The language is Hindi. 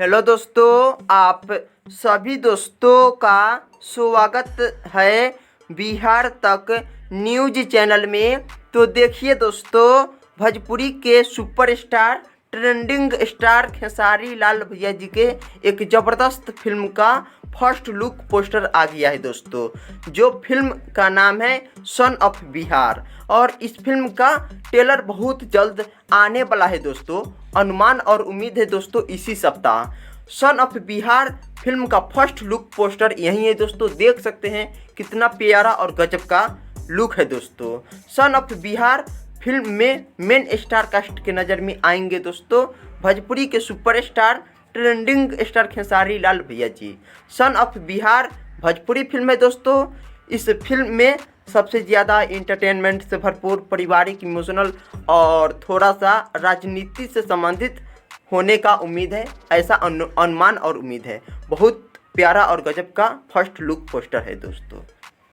हेलो दोस्तों, आप सभी दोस्तों का स्वागत है बिहार तक न्यूज चैनल में। तो देखिए दोस्तों, भोजपुरी के superstar trending star Khesari Lal भैया जी के एक ज़बरदस्त फिल्म का फर्स्ट लुक पोस्टर आ गया है दोस्तों, जो फिल्म का नाम है सन ऑफ बिहार। और इस फिल्म का ट्रेलर बहुत जल्द आने वाला है दोस्तों। अनुमान और उम्मीद है दोस्तों इसी सप्ताह सन ऑफ बिहार फिल्म का फर्स्ट लुक पोस्टर यही है दोस्तों। देख सकते हैं कितना प्यारा और गजब का लुक है दोस्तों। सन ऑफ बिहार फिल्म में मेन स्टार कास्ट के नज़र में आएंगे दोस्तों भोजपुरी के superstar trending star Khesari Lal भैया ji. Son of Bihar Bhojpuri film है दोस्तों। इस फिल्म में सबसे ज़्यादा इंटरटेनमेंट से भरपूर, पारिवारिक, इमोशनल और थोड़ा सा राजनीति से संबंधित होने का उम्मीद है, ऐसा अनुमान और उम्मीद है। बहुत प्यारा और गजब का फर्स्ट लुक पोस्टर है दोस्तों।